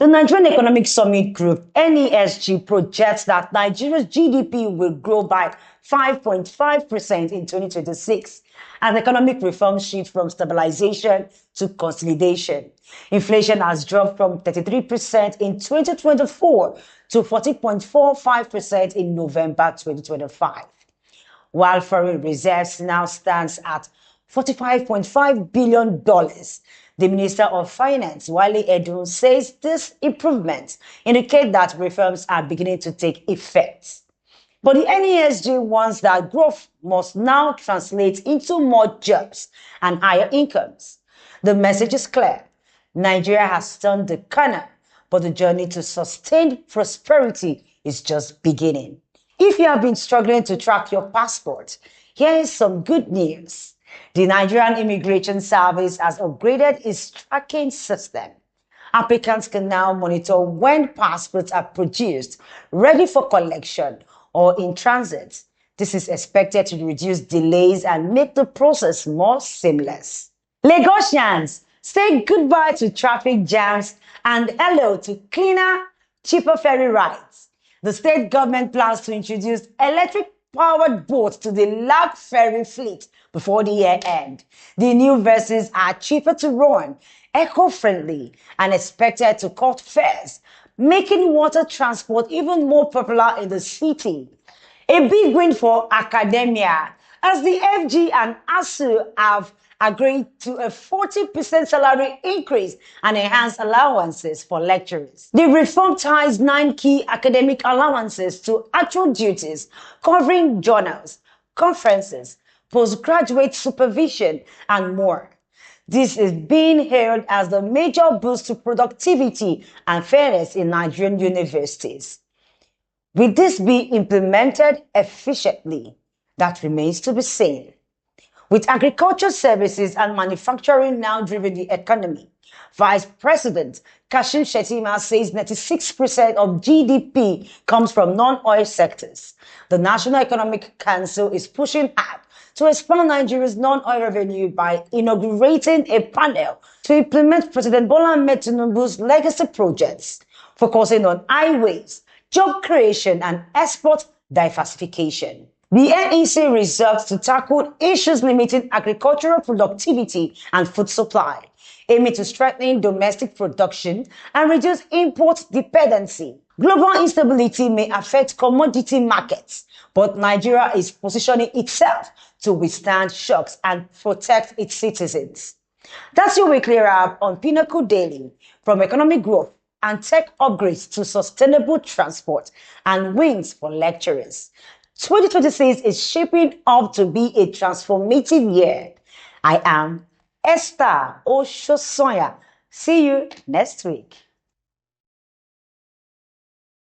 The Nigerian Economic Summit Group, NESG, projects that Nigeria's GDP will grow by 5.5% in 2026 as economic reforms shift from stabilization to consolidation. Inflation has dropped from 33% in 2024 to 40.45% in November 2025, while foreign reserves now stands at $45.5 billion. The Minister of Finance, Wale Edun, says these improvements indicate that reforms are beginning to take effect. But the NESG warns that growth must now translate into more jobs and higher incomes. The message is clear. Nigeria has turned the corner, but the journey to sustained prosperity is just beginning. If you have been struggling to track your passport, here is some good news. The Nigerian Immigration Service has upgraded its tracking system. Applicants can now monitor when passports are produced, ready for collection, or in transit. This is expected to reduce delays and make the process more seamless. Lagosians, say goodbye to traffic jams and hello to cleaner, cheaper ferry rides. The state government plans to introduce electric-powered boats to the large ferry fleet before the year end. The new vessels are cheaper to run, eco-friendly, and expected to cut fares, making water transport even more popular in the city. A big win for academia, as the FG and Asuu have agreed to a 40% salary increase and enhanced allowances for lecturers. The reform ties 9 key academic allowances to actual duties, covering journals, conferences, postgraduate supervision, and more. This is being hailed as the major boost to productivity and fairness in Nigerian universities. Will this be implemented efficiently? That remains to be seen. With agriculture services and manufacturing now driving the economy, Vice President Kashim Shettima says 96% of GDP comes from non-oil sectors. The National Economic Council is pushing hard to expand Nigeria's non-oil revenue by inaugurating a panel to implement President Bola Ahmed Tinubu's legacy projects, focusing on highways, job creation, and export diversification. The NEC resolves to tackle issues limiting agricultural productivity and food supply, aiming to strengthen domestic production and reduce import dependency. Global instability may affect commodity markets, but Nigeria is positioning itself to withstand shocks and protect its citizens. That's your weekly wrap on Pinnacle Daily, from economic growth and tech upgrades to sustainable transport and wins for lecturers. 2026 is shaping up to be a transformative year. I am Esther Oshosoya. See you next week.